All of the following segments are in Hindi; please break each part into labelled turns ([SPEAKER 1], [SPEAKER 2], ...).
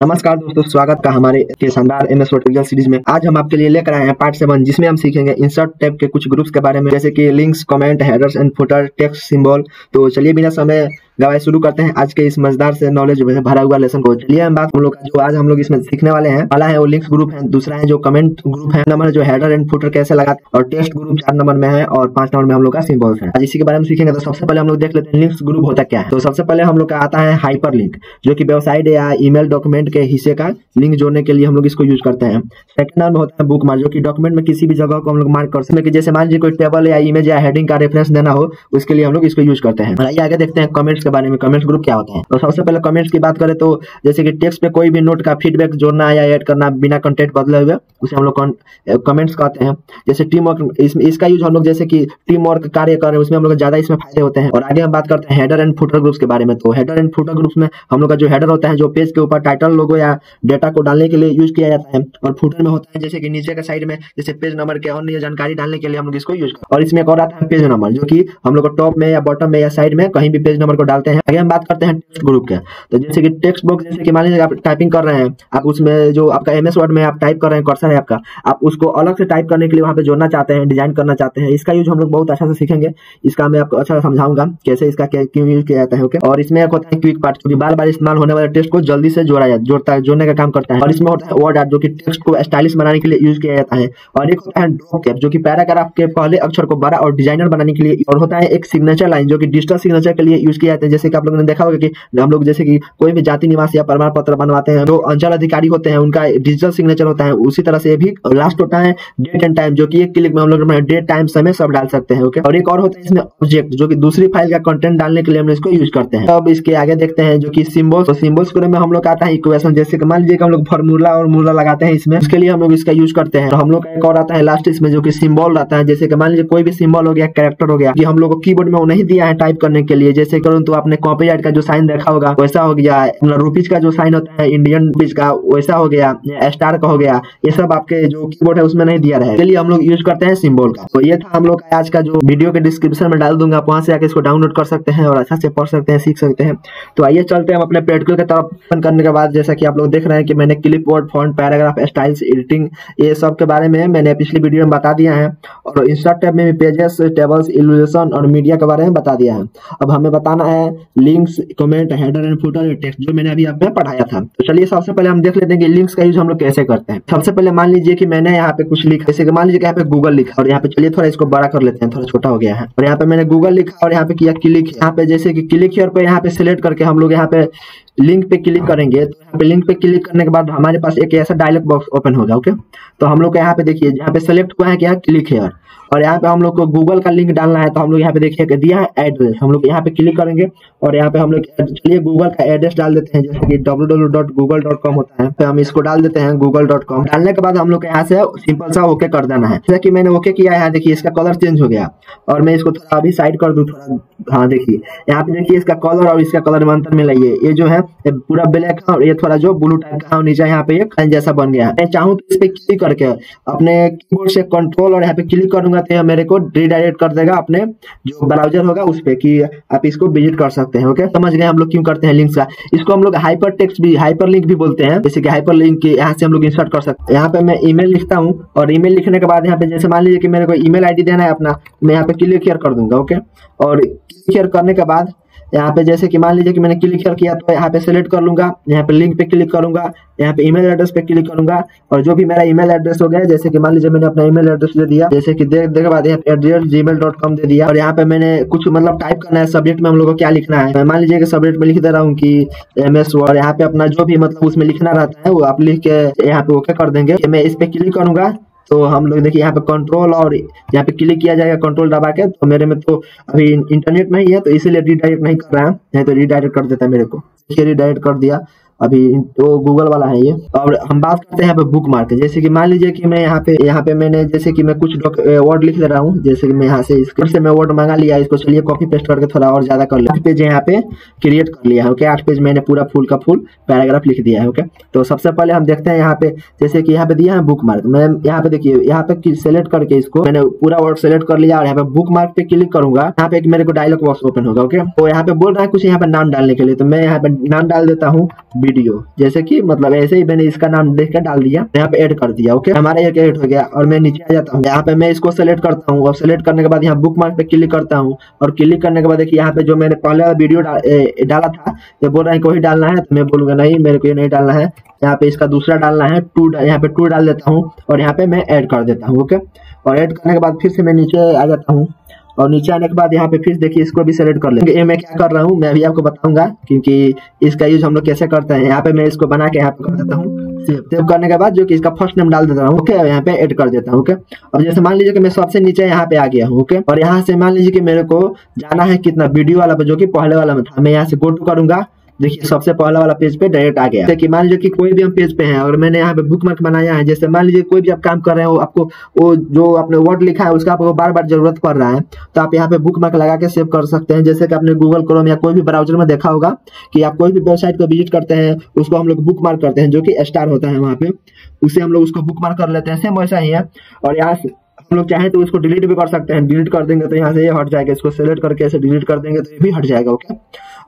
[SPEAKER 1] नमस्कार दोस्तों, स्वागत का हमारे के शानदार एमएस वर्ड ट्यूटोरियल सीरीज में। आज हम आपके लिए लेकर आए हैं पार्ट 7, जिसमें हम सीखेंगे इंसर्ट टैब के कुछ ग्रुप्स के बारे में, जैसे कि links, comment, headers and footer, text, symbol. तो चलिए बिना समय गवाए शुरू करते हैं आज के इस मजेदार से नॉलेज भरा हुआ लेसन को। चलिए हम बात हम लोग जो आज हम लोग इसमें सीखने वाले हैं, पहला है वो लिंक्स ग्रुप है, दूसरा है जो कमेंट ग्रुप है, नंबर जो हेडर एंड फुटर कैसे लगाते हैं, और टेक्स्ट ग्रुप 4 नंबर में है, और 5 नंबर में हम लोग का सिंबल्स है। आज इसी के बारे में सीखेंगे। तो सबसे पहले हम लोग देख लेते हैं लिंक्स ग्रुप होता क्या है। तो सबसे पहले हम लोग का आता है हाइपर लिंक, जो कि वेबसाइट या ईमेल डॉक्यूमेंट के हिस्से का लिंक जोड़ने के लिए हम लोग इसको यूज करते हैं। सेकंड नंबर होता है बुक मार्क, जो कि डॉक्यूमेंट में किसी भी जगह को हम लोग मार्क कर सकते हैं, जैसे मान लीजिए कोई टेबल या इमेज या हेडिंग का रेफरेंस देना हो, उसके लिए हम लोग इसको यूज करते हैं। आइए आगे देखते हैं कमेंट्स के बारे में। कमेंट्स ग्रुप क्या होता है। तो सबसे पहले कमेंट्स की बात करें तो जैसे कि टेक्स्ट पे कोई भी नोट का फीडबैक जोड़ना या ऐड करना बिना कंटेंट बदले हुए, उसे हम लोग कमेंट्स कहते हैं। जैसे टीम वर्क, इसका यूज हम लोग जैसे कि टीम वर्क कार्य कर रहे हैं, उसमें हम लोग ज्यादा इसमें फायदे होते हैं। और आगे हम बात करते हैं हेडर एंड फुटर ग्रुप्स के बारे में। तो हेडर एंड फुटर ग्रुप्स में हम लोग का जो हेडर होता है, जो पेज के ऊपर टाइटल, लोगो या डेटा को डालने के लिए यूज किया जाता है। और फुटर में होता है जैसे कि नीचे के साइड में जैसे पेज नंबर के अन्य जानकारी डालने के लिए हम लोग इसको यूज करते हैं। और इसमें एक और आता है पेज नंबर, जो कि हम लोग को टॉप में या बॉटम में या साइड में कहीं भी पेज नंबर को डालते हैं। आगे हम बात करते हैं टेक्स्ट ग्रुप के। तो जैसे कि टेक्स्ट बॉक्स, जैसे कि मान लीजिए आप टाइपिंग कर रहे हैं, आप उसमें जो आपका एमएस वर्ड में आप टाइप कर रहे हैं, कर्सर है आपका, आप उसको अलग से टाइप करने के लिए वहां पे जोड़ना चाहते हैं, डिजाइन करना चाहते हैं। इसका यूज हम लोग बहुत अच्छा से सीखेंगे। इसका मैं आपको अच्छा समझाऊंगा कैसे इसका क्यों यूज किया जाता है। ओके। और इसमें एक होता है क्विक पार्ट, जो कि बार बार इस्तेमाल होने वाले टेक्स्ट को जल्दी से जोड़ने का काम करता है। और इसमें होता है वर्ड आर्ट, जो कि टेक्स्ट को स्टाइलिश बनाने के लिए यूज किया जाता है। और एक होता है ड्रॉप कैप, जो कि पैराग्राफ के पहले अक्षर को बड़ा और डिजाइनर बनाने के लिए। और होता है एक सिग्नेचर लाइन, जो कि डिजिटल सिग्नेचर के लिए यूज किया जाता है। जैसे कि आप लोगों ने देखा होगा कि हम लोग जैसे कि कोई भी जाति निवास या प्रमाण पत्र बनवाते हैं, जो अंचल अधिकारी होते हैं उनका डिजिटल सिग्नेचर होता है, उसी तरह से भी लास्ट होता है डेट एंड टाइम, जो कि एक क्लिक में हम लोग डेट, टाइम, समय सब डाल सकते हैं। ओके। और एक और होता है इसमें ऑब्जेक्ट, जो कि दूसरी फाइल का कंटेंट डालने के लिए हम इसको यूज करते हैं। अब इसके आगे देखते हैं जो कि सिंबल्स। तो सिंबल्स में हम लोग आता है इक्वेशन, जैसे कि मान लीजिए हम लोग फार्मूला और मूला लगाते हैं इसमें, उसके लिए हम लोग इसका यूज करते हैं। तो हम लोग का एक और आता है लास्ट इसमें, जो कि सिंबल आता है। जैसे कि मान लीजिए कोई भी सिंबल हो गया, कैरेक्टर हो गया, कि हम लोग को कीबोर्ड में वो नहीं दिया है टाइप करने के लिए, जैसे करूँ तो आपने कॉपीराइट का जो साइन देखा होगा वैसा हो गया, रुपीज का जो साइन होता है इंडियन रुपीज का वैसा हो गया, स्टार का हो गया, ये सब आपके जो कीबोर्ड है उसमें नहीं दिया रहेगा, इसलिए हम लोग यूज करते हैं सिंबल का। तो ये था हम लोग का आज का, जो वीडियो के डिस्क्रिप्शन में डाल दूंगा, आप वहां से आके इसको डाउनलोड कर सकते हैं और अच्छा से पढ़ सकते हैं, सीख सकते हैं। तो आइए चलते हैं हम अपने प्रैक्टिकल की तरफ। ओपन करने के बाद जैसा कि आप लोग देख रहे हैं कि मैंने clipboard, font, paragraph, styles, editing, ये सब के बारे में मैंने पिछली वीडियो में बता दिया है। और इंसर्ट टैब में भी पेजेस, टेबल्स, इलस्ट्रेशन और मीडिया के बारे में बता दिया है। अब हमें बताना है links, comment, header and footer, text, जो मैंने अभी आपको पढ़ाया था। तो चलिए सबसे पहले हम देख लेते हैं कि लिंक्स का यूज हम लोग कैसे करते हैं। सबसे पहले मान लीजिए कि मैंने यहाँ पे कुछ लिखा, जैसे कि मान लीजिए यहाँ पे गूगल लिखा, और यहाँ पे चलिए थोड़ा इसको बड़ा कर लेते हैं, थोड़ा छोटा हो गया है। और यहाँ पे मैंने गूगल लिखा और यहाँ पे किया क्लिक। यहाँ पे जैसे कि क्लिक हियर पे यहाँ पे सिलेक्ट करके हम लोग यहाँ पे लिंक पे क्लिक करेंगे। तो यहाँ पे लिंक पे क्लिक करने के बाद हमारे पास एक ऐसा डायलॉग बॉक्स ओपन होगा। ओके। तो हम लोग यहाँ पे देखिए, यहाँ पे सिलेक्ट हुआ है क्या, क्लिक हियर, और यहाँ पे हम लोग को गूगल का लिंक डालना है। तो हम लोग यहाँ पे देखिए दिया है एड्रेस, हम लोग यहाँ पे क्लिक करेंगे और यहाँ पे हम लोग चलिए गूगल का एड्रेस डाल देते हैं, जैसे कि www.google.com होता है। तो हम इसको डाल देते हैं google.com। डालने के बाद हम लोग यहाँ से सिंपल सा ओके कर देना है। जैसे कि मैंने ओके किया है, देखिए इसका कलर चेंज हो गया। और मैं इसको थोड़ा अभी साइड कर दूं थोड़ा। हाँ देखिए यहाँ पे देखिए इसका कलर और इसका कलर में अंतर मिलाइए। ये जो है पूरा ब्लैक है और ये थोड़ा जो ब्लू टाइप का, नीचे यहाँ पे एक जैसा बन गया है। मैं चाहूँ तो इस पे क्लिक करके अपने कीबोर्ड से कंट्रोल और यहाँ पे क्लिक करूंगा तो मेरे को रिडायरेक्ट कर देगा अपने जो ब्राउजर होगा उस पे, कि आप इसको विजिट कर सकते हैं। ओके। समझ गए हम लोग क्यों करते हैं लिंक्स का। इसको हम लोग हाइपर टेक्स्ट भी, हाइपर लिंक भी बोलते हैं। जैसे कि हाइपर लिंक के यहाँ से हम लोग इंसर्ट कर सकते हैं। यहाँ पे मैं ईमेल लिखता हूँ और ईमेल लिखने के बाद यहाँ पे जैसे मान लीजिए कि मेरे को ईमेल आईडी देना है अपना, मैं यहाँ पे क्लिक हियर कर दूंगा। ओके। और क्लिक हियर करने के बाद यहाँ पे जैसे कि मान लीजिए कि मैंने क्लिक किया, तो यहाँ पे सेलेक्ट कर लूंगा, यहाँ पे लिंक पे क्लिक करूंगा, यहाँ पे ईमेल एड्रेस पे क्लिक करूंगा, और जो भी मेरा ईमेल एड्रेस हो गया, जैसे कि मान लीजिए मैंने अपना ईमेल एड्रेस दे दिया, जैसे कि देने के बाद यहाँ पे @gmail.com दे दिया। और यहाँ पे मैंने कुछ मतलब टाइप करना है, सब्जेक्ट में हम लोग को क्या लिखना है। मान लीजिए कि सब्जेक्ट में लिख दे रहा हूँ कि एमएस वर्ड, यहाँ पे अपना जो भी मतलब उसमें लिखना रहता है वो आप लिख के यहाँ पे ओके कर देंगे। मैं इस पे क्लिक करूंगा तो हम लोग देखिए यहाँ पे कंट्रोल और यहाँ पे क्लिक किया जाएगा कंट्रोल दबा के। तो मेरे में तो अभी इंटरनेट में ही है तो इसीलिए रिडायरेक्ट नहीं कर रहा है, नहीं तो रिडायरेक्ट कर देता है मेरे को। देखिए रिडायरेक्ट कर दिया, अभी तो गूगल वाला है ये। और हम बात करते हैं यहाँ पे बुक मार्क। जैसे कि मान लीजिए कि मैं यहाँ पे मैंने जैसे कि मैं कुछ वर्ड लिख ले रहा हूँ, जैसे कि मैं यहाँ से इसको से मैं वर्ड मंगा लिया, इसको चलिए कॉपी पेस्ट करके थोड़ा और ज्यादा कर लिया। 8 पेज यहाँ पे क्रिएट कर लिया है। ओके। 8 पेज मैंने पूरा फुल का फुल पैराग्राफ लिख दिया है। ओके। तो सबसे पहले हम देखते हैं यहाँ पे, जैसे कि यहाँ पे दिया है बुक मार्क। मैं यहाँ पे देखिए यहाँ पे सेलेक्ट करके इसको मैंने पूरा वर्ड सेलेक्ट कर लिया और यहाँ पे बुक मार्क पे क्लिक करूंगा। यहाँ पे मेरे को डायलॉग बॉक्स ओपन होगा। ओके। तो यहाँ पे बोल रहा है कुछ यहाँ पे नाम डालने के लिए, तो मैं यहाँ पे नाम डाल देता हूँ वीडियो, जैसे कि मतलब ऐसे ही मैंने इसका नाम देख कर डाल दिया, यहाँ पे ऐड कर दिया। ओके, हमारा एक ऐड हो गया और मैं नीचे आ जाता हूँ। यहाँ पे मैं इसको सेलेक्ट करता हूँ और सेलेक्ट करने के बाद यहाँ बुक मार्क पे क्लिक करता हूँ और क्लिक करने के बाद देखिए यहाँ पे जो मैंने पहले वीडियो डाला था, ये बोल रहा है कि वही डालना है, तो मैं बोलूंगा नहीं, मेरे को ये नहीं डालना है, यहाँ पे इसका दूसरा डालना है, यहाँ पे 2 डाल देता हूँ और यहाँ पे मैं ऐड कर देता हूँ। ओके, और ऐड करने के बाद फिर से मैं नीचे आ जाता हूँ और नीचे आने के बाद यहाँ पे फिर देखिए इसको भी सेलेक्ट कर लेंगे। ये मैं क्या कर रहा हूँ मैं अभी आपको बताऊंगा, क्योंकि इसका यूज हम लोग कैसे करते हैं। यहाँ पे मैं इसको बना के यहाँ पे कर देता हूँ सेव करने के बाद जो कि इसका फर्स्ट नेम डाल देता हूँ। ओके, यहाँ पे ऐड कर देता हूँ। ओके, अब जैसे मान लीजिए कि मैं सबसे नीचे यहाँ पे आ गया हूँ। ओके, और यहाँ से मान लीजिए कि मेरे को जाना है कितना वीडियो वाला पे, जो कि पहले वाला में था। मैं यहाँ से गो टू करूंगा, देखिए सबसे पहला वाला पेज पे डायरेक्ट आ गया। जैसे मान लीजिए कि कोई भी हम पेज पे हैं और मैंने यहाँ पे बुक मार्क बनाया है, जैसे मान लीजिए कोई भी आप काम कर रहे हो, आपको वो जो आपने वर्ड लिखा है उसका आपको बार बार जरूरत पड़ रहा है, तो आप यहाँ पे बुक मार्क लगा के सेव कर सकते हैं। जैसे कि आपने गूगल क्रोम या कोई भी ब्राउजर में देखा होगा कि आप कोई भी वेबसाइट को विजिट करते हैं, उसको हम लोग बुक मार्क करते हैं, जो कि स्टार होता है वहाँ पे, उसे हम लोग उसको बुक मार्क कर लेते हैं। सेम वैसा ही है। और यहाँ से हम लोग चाहें तो इसको डिलीट भी कर सकते हैं। डिलीट कर देंगे तो यहाँ से ये हट जाएगा, इसको सेलेक्ट करके ऐसे डिलीट कर देंगे तो ये भी हट जाएगा। ओके,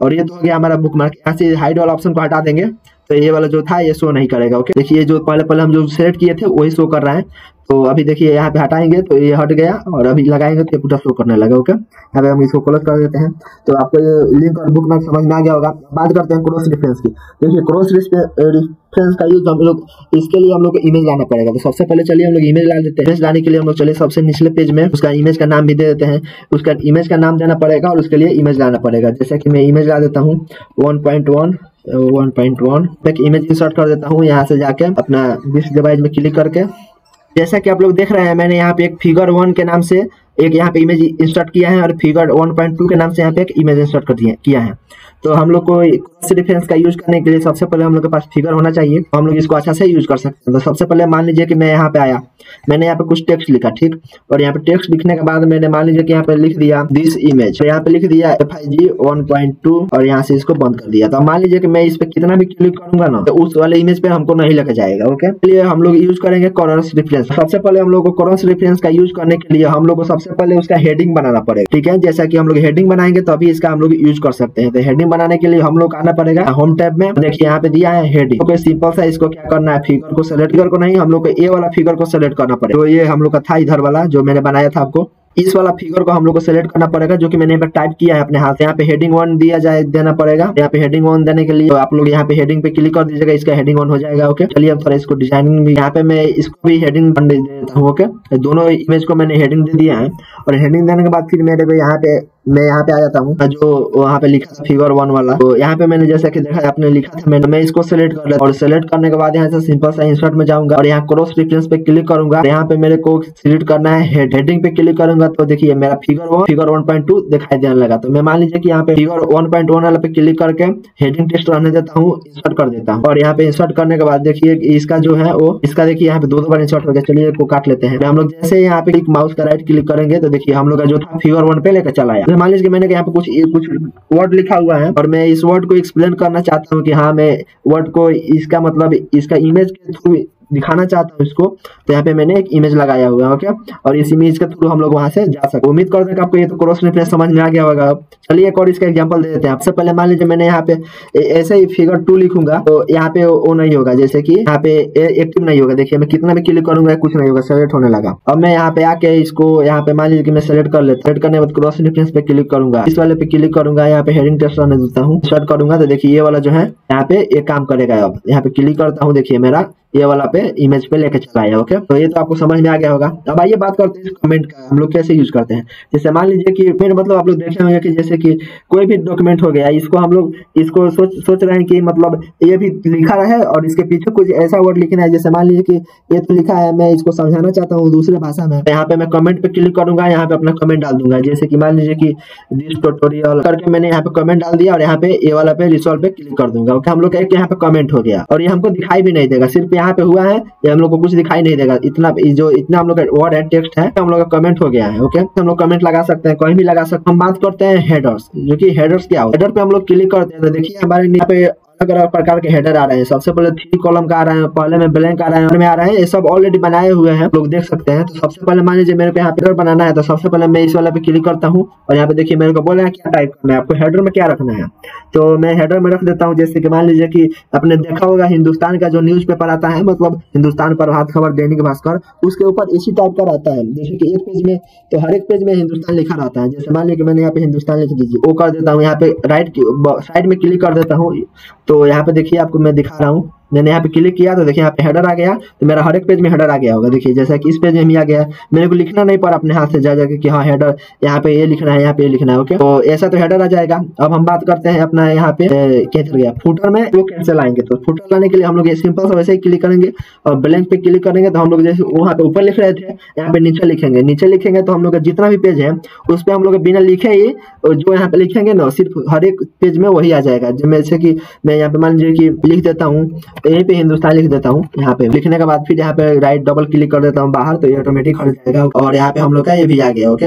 [SPEAKER 1] और ये तो हो गया हमारा बुक मार्क। यहाँ से हाइड वाला ऑप्शन को हटा देंगे तो ये वाला जो था ये शो नहीं करेगा। ओके, देखिए जो पहले हम जो सेलेक्ट किए थे वही शो कर रहा है। तो अभी देखिए यहाँ पे हटाएंगे तो ये हट गया और अभी लगाएंगे तो ये पूरा शो करने लगा। ओके, यहाँ पे हम इसको क्लोज कर देते हैं। तो आपको ये लिंक और बुक मार्क समझ में आ गया होगा। बात करते हैं क्रॉस रेफरेंस की। देखिए क्रॉस रेफरेंस का यूज हम लोग, इसके लिए हम लोग को इमेज लाना पड़ेगा। तो सबसे पहले चलिए हम लोग इमेज ला देते हैं। इमेज लाने के लिए हम लोग चलिए सबसे निचले पेज में उसका इमेज का नाम भी दे देते हैं। उसका इमेज का नाम देना पड़ेगा और उसके लिए इमेज लाना पड़ेगा। जैसे कि मैं इमेज ला देता हूँ 1.1 एक इमेज इंसर्ट कर देता हूँ। यहाँ से जाके अपना डिस्क डिवाइस में क्लिक करके, जैसा कि आप लोग देख रहे हैं, मैंने यहाँ पे एक फिगर 1 के नाम से एक यहाँ पे इमेज इंसर्ट किया है और फिगर 1.2 के नाम से यहाँ पे एक इमेज इंसर्ट कर किया है। तो हम लोग को क्रॉस रेफरेंस का यूज करने के लिए सबसे पहले हम लोग के पास फिगर होना चाहिए, तो हम लोग इसको अच्छा से यूज कर सकते हैं। तो सबसे पहले मान लीजिए कि मैं यहाँ पे आया, मैंने यहाँ पे कुछ टेक्स्ट लिखा, ठीक, और यहाँ पे टेक्स्ट लिखने के बाद मैंने मान लीजिए कि यहाँ पे लिख दिया दिस इमेज, तो यहाँ पे लिख दिया FIG 1.2 और यहाँ से इसको बंद कर दिया। तो मान लीजिए कि मैं इस पे कितना भी क्लिक करूंगा ना तो उस वाले इमेज पे हमको नहीं लेके जाएगा। ओके, इसलिए हम लोग यूज करेंगे क्रॉस रेफरेंस। सबसे पहले हम लोग को क्रॉस रेफरेंस का यूज करने के लिए हम लोग को सबसे पहले उसका हेडिंग बनाना पड़ेगा। ठीक है, जैसा कि हम लोग हेडिंग बनाएंगे तो अभी इसका हम लोग यूज कर सकते हैं। तो हेडिंग बनाने के लिए हम लोग आना पड़ेगा होम टैब में। देखिए यहाँ पे दिया है हेडिंग। तो सिंपल सा इसको क्या करना है, फिगर को सेलेक्ट, फिगर को नहीं, हम लोग को ये वाला फिगर को सेलेक्ट करना पड़ेगा। तो ये हम लोग का था इधर वाला जो मैंने बनाया था, आपको इस वाला फिगर को हम लोग को सेलेक्ट करना पड़ेगा, जो कि मैंने यहाँ पे टाइप किया है अपने हाथ से। यहाँ पे हेडिंग 1 देना पड़ेगा। यहाँ पे हेडिंग 1 देने के लिए तो आप लोग यहाँ पे हेडिंग पे क्लिक कर दीजिएगा, इसका हेडिंग 1 हो जाएगा। ओके, चलिए अब थोड़ा इसको डिजाइनिंग भी, यहाँ पे मैं इसको भी हेडिंग दे देता हूँ। ओके, दोनों इमेज को मैंने हेडिंग दे दिया है और हेडिंग देने के बाद फिर मेरे को मैं यहाँ पे आ जाता हूँ, जो वहाँ पे लिखा था फिगर 1 वाला। तो यहाँ पे मैंने जैसा कि देखा आपने लिखा था, मैं इसको सेलेक्ट कर लेता हूँ और सेलेक्ट करने के बाद यहाँ से सिंपल सा इंसर्ट में जाऊंगा और यहाँ क्रॉस रेफरेंस पे क्लिक करूंगा। यहाँ पे मेरे को सिलेक्ट करना है हेडिंग पे क्लिक करूंगा तो देखिए मेरा फिगर 1.2 दिखाई देने लगा। तो मैं मान लीजिए कि यहाँ पे फिगर 1.1 वाला पे क्लिक करके हेडिंग टेक्स्ट रहने देता हूँ, इंसर्ट कर देता हूँ। और यहाँ पे इंसर्ट करने के बाद देखिए इसका जो है वो, इसका देखिए यहाँ पे 2 बार इंसर्ट हो गया। चलिए इसको काट लेते हैं। हम लोग जैसे यहाँ पे माउस का राइट क्लिक करेंगे तो देखिए हम लोग का जो था फिगर 1 पे लेकर चला आया। मान लीजिए कि मैंने यहाँ पे कुछ वर्ड लिखा हुआ है और मैं इस वर्ड को एक्सप्लेन करना चाहता हूँ कि हाँ मैं वर्ड को इसका मतलब इसका इमेज के थ्रू दिखाना चाहता हूँ इसको। तो यहाँ पे मैंने एक इमेज लगाया हुआ है। ओके, और इस इमेज के थ्रू हम लोग वहां से जा सकते। उम्मीद करते हैं कि आपको ये तो क्रॉस रेफरेंस समझ में आ गया होगा। चलिए एक और इसका एग्जांपल दे देते हैं। सबसे पहले मान लीजिए मैंने यहाँ पे ऐसे ही फिगर 2 लिखूंगा तो यहाँ पे वो नहीं होगा, जैसे कि यहाँ पे एक्टिव नहीं होगा। देखिए मैं कितना भी क्लिक करूंगा कुछ नहीं होगा, सेलेक्ट होने लगा। अब मैं यहाँ पे आके इसको यहाँ पे मान लीजिए कि मैं सेलेक्ट कर लेता हूँ। सेलेक्ट करने के बाद क्रॉस रेफरेंस पे क्लिक करूंगा, इस वाले पे क्लिक करूंगा, यहाँ पे हेडिंग टेक्स्ट रहने देता हूँ, स्टार्ट करूंगा तो देखिए ये वाला जो है यहाँ पे ये काम करेगा। अब यहाँ पे क्लिक करता हूँ, देखिए मेरा ये वाला पे इमेज पे लेके चला है। ओके, तो ये तो आपको समझ में आ गया होगा। अब आइए बात करते हैं कमेंट का, हम लोग कैसे यूज करते हैं। जैसे मान लीजिए कि फिर मतलब आप लोग देखे होंगे कि जैसे कि कोई भी डॉक्यूमेंट हो गया, इसको हम लोग इसको सोच रहे हैं कि मतलब ये भी लिखा रहे और इसके पीछे कुछ ऐसा वर्ड लिखना है। जैसे मान लीजिए कि ये तो लिखा है, मैं इसको समझाना चाहता हूँ दूसरे भाषा में। यहाँ पे मैं कमेंट पे क्लिक करूंगा, यहाँ पे अपना कमेंट डाल दूंगा। जैसे कि मान लीजिए कि दिस ट्यूटोरियल करके मैंने यहाँ पे कमेंट डाल दिया और यहाँ पे ये वाला पे रिसॉल्व पे क्लिक कर दूंगा। ओके, हम लोग एक यहाँ पे कमेंट हो गया और ये हमको दिखाई भी नहीं देगा, सिर्फ यहाँ पे हुआ है, ये हम लोग को कुछ दिखाई नहीं देगा। इतना हम लोग का वर्ड है, टेक्स्ट है, हम लोग का कमेंट हो गया है। ओके, हम लोग कमेंट लगा सकते हैं, कहीं भी लगा सकते हैं। हम बात करते हैं हेडर्स, जो कि हेडर्स क्या हो। हेडर पे हम लोग क्लिक करते हैं तो देखिए हमारे यहाँ पे अलग अलग प्रकार के हेडर आ रहे हैं। सबसे पहले 3 कॉलम का आ रहा है, पहले में ब्लैंक आ रहा है, में आ रहा है। ये सब ऑलरेडी बनाए हुए हैं, लोग देख सकते हैं। तो सबसे पहले मान लीजिए मेरे को यहाँ हेडर बनाना है, तो सबसे पहले मैं इस वाले पे क्लिक करता हूँ और यहाँ पे देखिए मेरे को बोल रहा है क्या टाइप करना है, आपको हेडर में क्या रखना है। तो मैं हेडर में रख देता हूँ, जैसे कि मान लीजिए कि आपने देखा होगा हिंदुस्तान का जो न्यूज़पेपर आता है, मतलब हिंदुस्तान, प्रभात खबर, दैनिक भास्कर, उसके ऊपर इसी टाइप का रहता है। जैसे कि एक पेज में, तो हर एक पेज में हिंदुस्तान लिखा रहता है। जैसे मान लीजिए कि मैंने यहाँ पे हिंदुस्तान लिख दीजिए, वो कर देता हूँ। यहाँ पे राइट साइड में क्लिक कर देता हूँ, तो यहाँ पे देखिए आपको मैं दिखा रहा हूँ। मैंने यहाँ पे क्लिक किया तो देखिए यहाँ पे हेडर आ गया, तो मेरा हर एक पेज में हेडर आ गया होगा। देखिए जैसा कि इस पेज में भी आ गया, मेरे को लिखना नहीं पड़ा अपने हाथ से जा जाके कि हाँ हेडर यहाँ पे ये लिखना है, यहाँ पे ये लिखना है। ओके, तो ऐसा तो हेडर आ जाएगा। अब हम बात करते हैं अपना यहाँ पे क्या चल गया, फुटर में वो कैसे लाएंगे। तो फुटर लाने के लिए हम लोग ये सिंपल सा वैसे ही क्लिक करेंगे और ब्लैंक पे क्लिक करेंगे। तो हम लोग जैसे वहाँ पे ऊपर लिख रहे थे, यहाँ पे नीचे लिखेंगे। नीचे लिखेंगे तो हम लोग का जितना भी पेज है उस पर हम लोग बिना लिखे ही जो यहाँ पे लिखेंगे ना, सिर्फ हर एक पेज में वही आ जाएगा। जैसे कि मैं यहाँ पे मान लीजिए कि लिख देता हूँ, यहीं पे हिंदुस्तान लिख देता हूँ। यहाँ पे लिखने के बाद फिर यहाँ पे राइट डबल क्लिक कर देता हूँ बाहर, तो ये ऑटोमेटिक हट जाएगा। और यहाँ पे हम लोग का ये भी आ गया। ओके,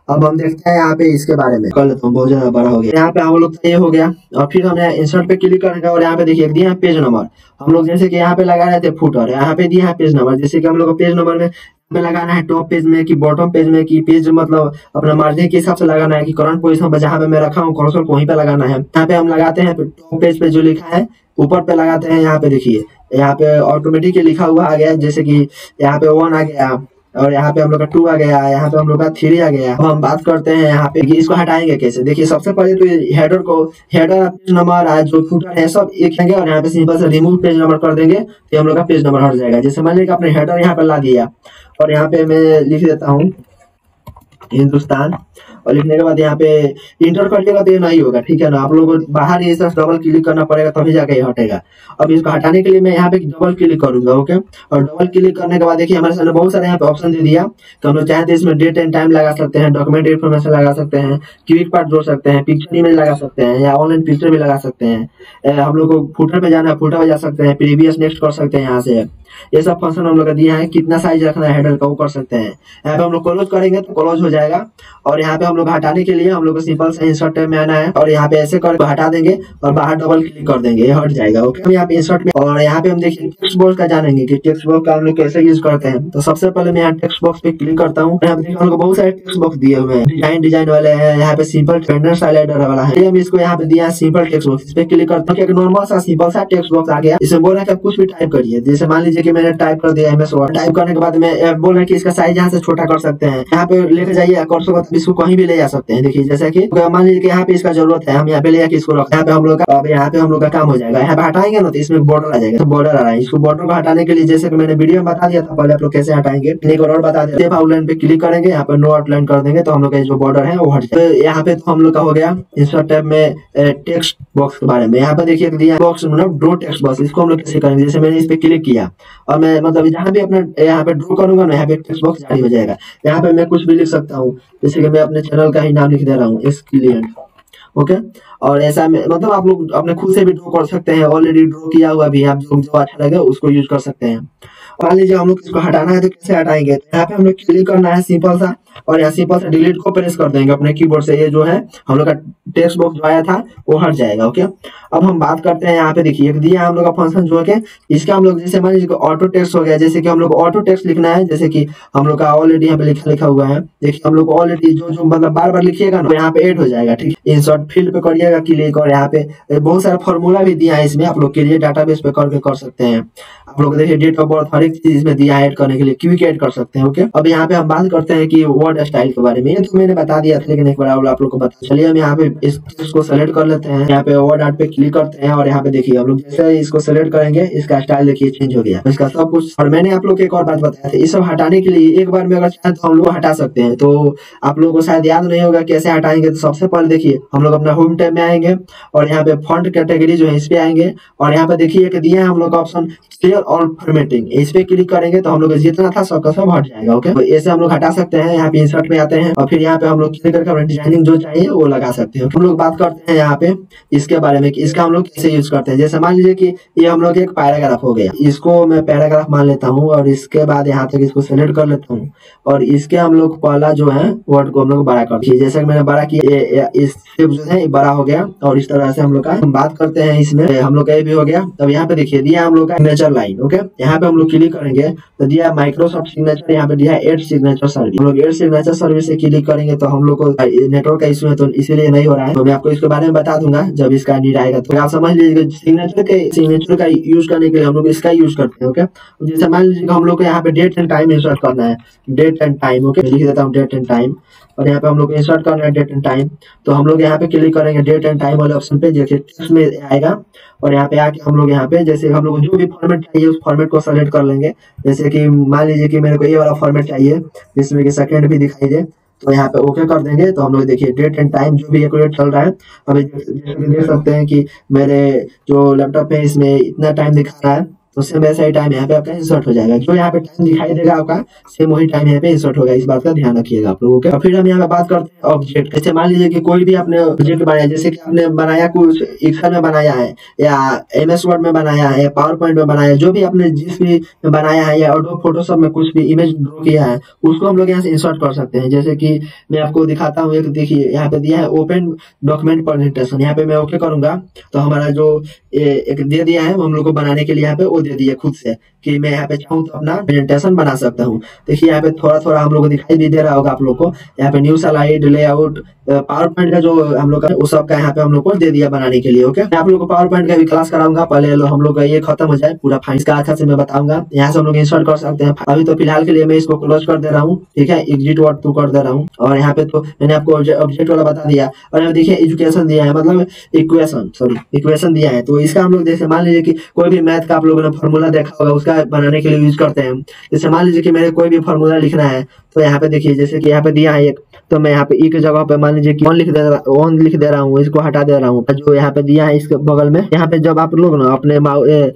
[SPEAKER 1] अब हम देखते हैं यहाँ पे इसके बारे में, कर लेता हूँ, बहुत ज्यादा बड़ा हो गया। यहाँ पे हम लोग ये हो गया और फिर हमने इंसर्ट पे क्लिक करेंगे और यहाँ पे देखिए दिया है पेज नंबर। हम लोग जैसे कि यहाँ पे लगा रहे थे फुटर, यहाँ पे दिया है पेज नंबर। जैसे कि हम लोग को पेज नंबर में लगाना है टॉप पेज में कि बॉटम पेज में कि पेज मतलब अपना मार्जिन के हिसाब से लगाना है कि करंट पोजीशन पर जहाँ पे मैं रखा हूँ कर्सर को वहीं पे लगाना है। यहाँ पे हम लगाते हैं टॉप पेज पे जो लिखा है ऊपर पे लगाते हैं। यहाँ पे देखिए यहाँ पे ऑटोमेटिक लिखा हुआ आ गया, जैसे कि यहाँ पे 1 आ गया और यहाँ पे हम लोग का 2 आ गया, यहाँ पे हम लोग का 3 आ गया। अब हम बात करते हैं यहाँ पे कि इसको हटाएंगे कैसे। देखिए सबसे पहले तो हेडर को, हेडर पेज नंबर जो फुटर है सब एक है और यहाँ पे सिंपल से रिमूव पेज नंबर कर देंगे तो हम लोग का पेज नंबर हट जाएगा। जैसे मान लीजिए अपने हेडर यहाँ पे ला दिया और यहाँ पे मैं लिख देता हूँ हिंदुस्तान और लिखने के बाद यहाँ पे इंटर करिएगा तो ये नहीं होगा, ठीक है ना। आप लोगों को बाहर ये सब डबल क्लिक करना पड़ेगा तभी जाके ये हटेगा। अब इसको हटाने के लिए मैं यहाँ पे डबल क्लिक करूंगा। ओके, और डबल क्लिक करने के बाद देखिए हमारे सामने बहुत सारे यहाँ पे ऑप्शन दे दिया। तो हम लोग चाहे तो इसमें डेट एंड टाइम लगा सकते हैं, डॉक्यूमेंट इन्फॉर्मेशन लगा सकते हैं, क्विक पार्ट जोड़ सकते हैं, पिक्चर इमेज लगा सकते हैं या ऑनलाइन पिक्चर भी लगा सकते हैं। हम लोग को फुटर पे जाना है, फुटर पे जा सकते हैं, प्रीवियस नेक्स्ट कर सकते हैं। यहाँ से ये सब फंक्शन हम लोग का दिया है। कितना साइज रखना है हेडर का वो कर सकते हैं। यहाँ पे हम लोग क्लोज करेंगे तो क्लोज हो जाएगा। और यहाँ पे हम लोग हटाने के लिए हम लोग को सिंपल से इंसर्ट में आना है और यहाँ पे ऐसे कर हटा देंगे और बाहर डबल क्लिक कर देंगे, ये हट जाएगा। ओके, यहाँ पे इंसर्ट में और यहाँ पे हम देखिए टेक्स्ट बॉक्स का जानेंगे कि टेक्स्ट बॉक्स का हम लोग कैसे यूज करते हैं। तो सबसे पहले मैं यहाँ टेक्स्ट बॉक्स पे क्लिक करता हूँ। यहाँ पे हम लोग बहुत सारे टेक्स्ट बॉक्स दिए हुए हैं, डिजाइन वाले हैं। यहाँ पे सिंपल स्टैंडर्ड स्टाइल वाला है, हम इसको यहाँ पे दिया है सिंपल टेक्स्ट बॉक्स। इस पे क्लिक करता हूँ, एक नॉर्मल सा सिंपल सा टेक्स्ट बॉक्स आ गया। इसमें बोल रहा है कि आप कुछ भी टाइप करिए। जैसे मान लीजिए कि मैंने टाइप कर दिया MS वर्ड, टाइप करने के बाद में बोल रहे हैं कि इसका साइज यहाँ से छोटा कर सकते हैं। यहाँ पे लेके जाइए कर्सर को, इसको कहीं भी ले जा सकते हैं। देखिए जैसे कि मान लीजिए कि यहाँ पे इसका जरूरत है, हम यहाँ पे ले जाके इसको रखते हैं। यहाँ पे हम लोग का, यहाँ पे हम लोग का काम हो जाएगा। यहाँ पे हटाएंगे ना तो इसमें बॉर्डर आ जाएगा, तो बॉर्डर आ रहा है। इसको बॉर्डर को हटाने के लिए जैसे कि मैंने वीडियो में बता दिया था पहले, आप लोग कैसे हटाएंगे एक और बता देते हैं। आउटलाइन पे क्लिक करेंगे, यहाँ पे नो आउटलाइन कर देंगे तो हम लोग का जो बॉर्डर है वो हट जाएगा। तो यहाँ पे तो हम लोग का हो गया इंसर्ट टैब में टेक्स्ट बॉक्स के बारे में। यहाँ पे देखिए दिया बॉक्स मतलब ड्रॉ टेक्स्ट बॉक्स, इसको हम लोग कैसे करेंगे। जैसे मैंने इस पे क्लिक किया और मैं मतलब जहाँ भी अपना यहाँ पे ड्रॉ करूंगा ना, यहाँ पे टेक्स्ट बॉक्स जारी हो जाएगा। यहाँ पे मैं कुछ भी लिख सकता हूँ, जैसे कि मैं अपने चैनल का ही नाम लिख दे रहा हूँ, एस्क्लिएंट। ओके, और ऐसा में मतलब आप लोग अपने खुद से भी ड्रॉ कर सकते हैं, ऑलरेडी ड्रॉ किया हुआ भी आप जो अच्छा लगे उसको यूज कर सकते हैं। मान लीजिए हम लोग इसको हटाना है तो कैसे हटाएंगे। तो यहाँ पे हम लोग क्लिक करना है सिंपल सा और यहाँ सिंपल से डिलीट को प्रेस कर देंगे अपने कीबोर्ड से। ये जो है हम लोग का टेक्स्ट बॉक्स जो आया था वो हट जाएगा। ओके, अब हम बात करते हैं यहाँ पे देखिए एक दिया हम लोग का फंक्शन जो है इसका हम लोग जैसे मान लीजिए ऑटो टेक्स्ट हो गया। जैसे कि हम लोग ऑटो टेक्स्ट लिखना है, जैसे कि हम लोग का ऑलरेडी यहाँ पे लिखा हुआ है। देखिए हम लोग ऑलरेडी जो मतलब बार बार लिखिएगा ना यहाँ पे ऐड हो जाएगा। ठीक, इंसर्ट फील्ड पे करिएगा क्लिक और यहाँ पे बहुत सारा फॉर्मूला भी दिया है इसमें, आप लोग के लिए डाटाबेस पे करके कर सकते हैं। आप लोग देखिए डेट ऑफ बर्थ हर एक चीज इसमें दिया है ऐड करने के लिए, क्विक ऐड कर सकते हैं। ओके, अब यहाँ पे हम बात करते हैं कि वर्ड स्टाइल के बारे में। ये तो मैंने बता दिया था लेकिन एक बार आप लोग को बता, चलिए हम यहाँ पे इस टेक्स्ट को सेलेक्ट कर लेते हैं। यहाँ पे वर्ड आर्ट पे क्लिक करते हैं और यहाँ पे देखिए हम लोग जैसे इसको सेलेक्ट करेंगे इसका स्टाइल देखिए चेंज हो गया, इसका सब कुछ। और मैंने आप लोग को एक और बात बताया था, ये सब हटाने के लिए एक बार में अगर चाहे तो हम लोग हटा सकते हैं। तो आप लोगों को शायद याद नहीं होगा कैसे हटाएंगे। तो सबसे पहले देखिए हम लोग अपना होम टैब में आएंगे और यहाँ पे फॉन्ट कैटेगरी जो है इस पे आएंगे और यहाँ पे देखिए एक दिया है हम लोग का ऑप्शन और फॉर्मेटिंग, इस पे क्लिक करेंगे तो हम लोग जितना था सबका सब हट जाएगा। ओके, तो ऐसे हम लोग हटा सकते हैं। यहाँ पे इंसर्ट पे आते हैं और फिर यहाँ पे हम लोग क्लिक करके अपना डिजाइनिंग जो चाहिए वो लगा सकते हैं। हम लोग बात करते हैं यहाँ पे इसके बारे में कि इसका हम लोग कैसे यूज करते हैं। जैसे मान लीजिए कि ये हम लोग एक पैराग्राफ हो गया, इसको मैं पैराग्राफ मान लेता हूँ और इसके बाद यहाँ तक इसको सेलेक्ट कर लेता हूँ और इसके हम लोग पहला जो है वर्ड को हम लोग बड़ा कर दिए। जैसे मैंने बड़ा किया, इस जो है बड़ा हो गया और इस तरह से हम लोग का हम बात करते हैं। इसमें हम लोग का ये भी हो गया। अब यहाँ पे देखिए दिया हम लोग का सिग्नेचर लाइन। ओके, यहाँ पे हम लोग क्लिक करेंगे तो दिया माइक्रोसॉफ्ट सिग्नेचर, यहाँ पे दिया ऐड सिग्नेचर सर्विस। हम लोग ऐड सिग्नेचर सर्विस से क्लिक करेंगे तो हम लोग को नेटवर्क का इशू है तो इसीलिए नहीं हो रहा है। तो मैं आपको इसके बारे में बता दूंगा जब इसका नीड आएगा। तो आप समझ लीजिए सिग्नेचर का यूज करने के लिए हम लोग इसका यूज करते हैं। ओके, जैसे मान लीजिए हम लोग को यहाँ पे डेट एंड टाइम इंसर्ट करना है, डेट एंड टाइम। ओके, लिख देता हूँ डेट एंड टाइम और यहाँ पे हम लोग इंसर्ट करना है डेट एंड टाइम। तो हम लोग यहाँ पे क्लिक करेंगे डेट एंड टाइम वाले ऑप्शन पे, जैसे टेक्स्ट में आएगा और यहाँ पे आके हम लोग यहाँ पे जैसे हम लोग जो भी फॉर्मेट चाहिए उस फॉर्मेट को सेलेक्ट कर लेंगे। जैसे कि मान लीजिए कि मेरे को ये वाला फॉर्मेट चाहिए जिसमें कि सेकंड भी दिखाई दे, तो यहाँ पे ओके कर देंगे। तो हम लोग देखिए डेट एंड टाइम जो भी एक्यूरेट चल रहा है। अभी देख सकते हैं कि मेरे जो लैपटॉप है इसमें इतना टाइम दिखा रहा है, तो सेम वैसा ही टाइम यहाँ पे आपका इंसर्ट हो जाएगा। जो यहाँ पे टाइम दिखाई देगा आपका सेम वही टाइम यहाँ पे इंसर्ट होगा। इस बात का ध्यान रखिएगा आप लोगों के। और फिर हम यहाँ पे बात करते हैं ऑब्जेक्ट। जैसे मान लीजिए कि कोई भी आपने ऑब्जेक्ट बनाया, जैसे कि आपने बनाया कुछ एक्सेल में बनाया है या MS वर्ड में बनाया है या पावर पॉइंट में बनाया है, जो भी आपने जिस भी बनाया है या एडोब फोटोशॉप में कुछ भी इमेज ड्रॉ किया है उसको हम लोग यहाँ से इंसर्ट कर सकते हैं। जैसे कि मैं आपको दिखाता हूँ, एक देखिए यहाँ पे दिया है ओपन डॉक्यूमेंट प्रेजेंटेशन। यहाँ पे मैं ओके करूंगा तो हमारा जो एक दे दिया है हम लोग को बनाने के लिए यहाँ पे वो दे दिया खुद से कि मैं यहाँ पे चाहूँ तो अपना प्रेजेंटेशन बना सकता हूँ। देखिए यहाँ पे थोड़ा थोड़ा हम लोग को दिखाई भी दे रहा होगा आप लोग को। यहाँ पे new slide, layout, power point का जो हम लोग का उस सब का यहाँ पे हम लोग को दे दिया बनाने के लिए। ओके, मैं आप लोग को पावर पॉइंट का भी क्लास कराऊंगा। पहले हम लोग का ये खत्म हो जाए पूरा फाइन, इसका अच्छा से मैं बताऊंगा। यहाँ से हम लोग इंसर्ट कर सकते हैं। अभी तो फिलहाल के लिए मैं इसको क्लोज कर दे रहा हूँ, ठीक है, एग्जिट वर्ड टू कर दे रहा हूँ। और यहाँ पे तो मैंने आपको ऑब्जेक्ट वाला बता दिया और यहाँ देखिए एजुकेशन दिया है, मतलब इक्वेशन दिया है। तो इसका हम लोग जैसे मान लीजिए कि कोई भी मैथ का आप लोगों ने फॉर्मूला देखा होगा उसका बनाने के लिए यूज करते हैं। जैसे मान लीजिए कि मेरे कोई भी फॉर्मूला लिखना है तो यहाँ पे देखिए जैसे कि यहाँ पे दिया है एक, तो मैं यहाँ पे ई की जगह पे मान लीजिए कि ऑन लिख दे रहा हूँ, इसको हटा दे रहा हूँ। जो यहाँ पे दिया है इसके बगल में, यहाँ पे जब आप लोग ना अपने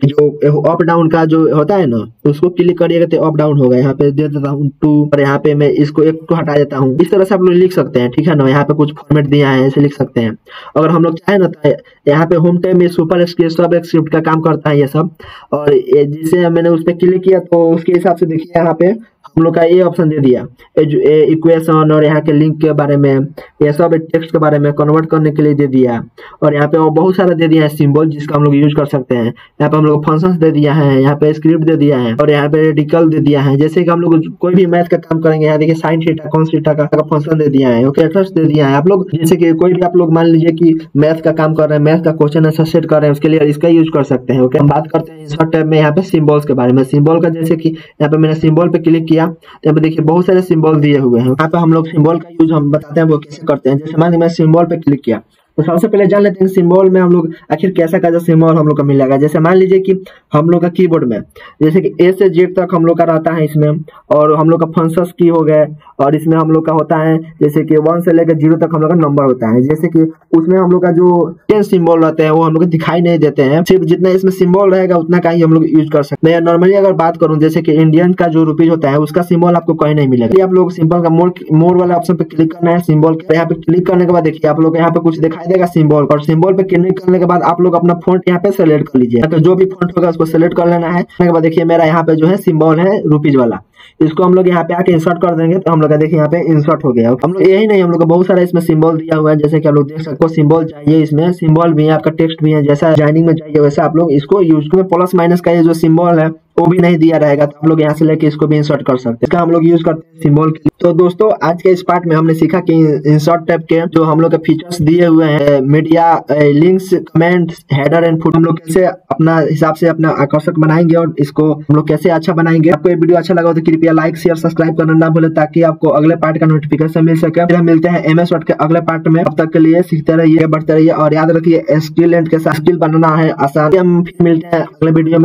[SPEAKER 1] जो अप डाउन का जो होता है ना उसको क्लिक करिएगा तो अप डाउन होगा। यहाँ पे दे देता हूँ 2 और यहाँ पे मैं इसको 1 को हटा देता हूँ। इस तरह से आप लोग लिख सकते हैं, ठीक है ना। यहाँ पे कुछ फॉर्मेट दिया है ऐसे लिख सकते हैं। अगर हम लोग चाहे ना तो यहाँ पे होम टैब में सुपर स्क्रिप्ट का काम करता है ये सब। और जिसे मैंने उस पर क्लिक किया तो उसके हिसाब से देखिए यहाँ पे हम लोग का ये ऑप्शन दे दिया इक्वेशन और यहाँ के लिंक के बारे में, ये सब टेक्स्ट के बारे में कन्वर्ट करने के लिए दे दिया। और यहाँ पे बहुत सारा दे दिया है सिंबल जिसका हम लोग यूज कर सकते हैं। यहाँ पे हम लोग फंक्शंस दे दिया है, यहाँ पे स्क्रिप्ट दे दिया है और यहाँ पे रेडिकल दे दिया है। जैसे कि हम लोग कोई भी मैथ का काम करेंगे, यहाँ देखिए साइन थीटा कॉस थीटा का फंक्शन दे दिया है, ओके, दे दिया है। आप लोग जैसे कि कोई भी आप लोग मान लीजिए कि मैथ का काम कर रहे हैं, मैथ का क्वेश्चन आंसर सेट कर रहे हैं, उसके लिए इसका यूज कर सकते हैं। ओके, हम बात करते हैं इंसर्ट टैब में यहाँ पे सिंबल्स के बारे में। सिंबल का जैसे कि यहाँ पे मैंने सिंबल पे क्लिक किया, यहाँ पे देखिए बहुत सारे सिंबल दिए हुए हैं। यहाँ पे हम लोग सिंबल का यूज हम बताते हैं वो कैसे करते हैं। जैसे मान लीजिए मैं सिंबल पे क्लिक किया तो सबसे पहले जान लेते हैं सिंबल में हम लोग आखिर कैसा का जो सिंबल हम लोग का मिलेगा। जैसे मान लीजिए कि हम लोग का कीबोर्ड में जैसे कि A से Z तक हम लोग का रहता है इसमें, और हम लोग का फंक्शंस की हो गए, और इसमें हम लोग का होता है जैसे कि 1 से लेकर 0 तक हम लोग का नंबर होता है। जैसे कि उसमें हम लोग का जो 10 सिंबल रहते हैं वो हम लोग दिखाई नहीं देते हैं, सिर्फ जितना इसमें सिंबल रहेगा उतना का ही हम लोग यूज कर सकते हैं। नॉर्मली अगर बात करूं जैसे कि इंडियन का जो रुपीज होता है उसका सिंबल आपको कहीं नहीं मिलेगा। आप लोग सिंबल का मोर वाला ऑप्शन पे क्लिक करना है सिंबल के। यहाँ पे क्लिक करने के बाद देखिए आप लोग यहाँ पे कुछ दिखाई देगा सिंबल, और सिंबल पे क्लिक करने के बाद आप लोग अपना फॉन्ट यहाँ पे सेलेक्ट कर लीजिए। तो जो भी फॉन्ट होगा उसको सेलेक्ट कर लेना है। उसके बाद देखिए मेरा यहाँ पे जो है सिंबल है रुपीज वाला, इसको हम लोग यहाँ पे आके इंसर्ट कर देंगे तो हम लोग का देखिए यहाँ पे इंसर्ट हो गया। हम लोग यही नहीं, हम लोग का बहुत सारा इसमें सिंबल दिया हुआ है। जैसे कि आप लोग देख सकते हो सिंबल चाहिए, इसमें सिंबल भी है, आपका टेक्स्ट भी है, जैसा डिजाइनिंग में चाहिए वैसा आप लोग इसको यूज में प्लस माइनस का ये जो सिंबल है वो भी नहीं दिया रहेगा, तो आप लोग यहाँ से लेके इसको भी इंसर्ट कर सकते हैं। इसका हम लोग यूज करते हैं सिंबल के। तो दोस्तों आज के इस पार्ट में हमने सीखा कि इंसर्ट टैब के जो हम लोग के फीचर्स दिए हुए हैं, media, links, comments, header and foot, हम लोग कैसे अपना हिसाब से अपना आकर्षक बनाएंगे और इसको हम लोग कैसे अच्छा बनाएंगे। आपको ये वीडियो अच्छा लगा तो कृपया लाइक शेयर सब्सक्राइब करना ना भूले ताकि आपको अगले पार्ट का नोटिफिकेशन मिल सके। फिर हम मिलते हैं MS वर्ड के अगले पार्ट में। अब तक के लिए सीखते रहिए, बढ़ते रहिए और याद रखिए स्किल एंड के साथ स्किल बनाना है आसान। हम फिर मिलते हैं अगले वीडियो में।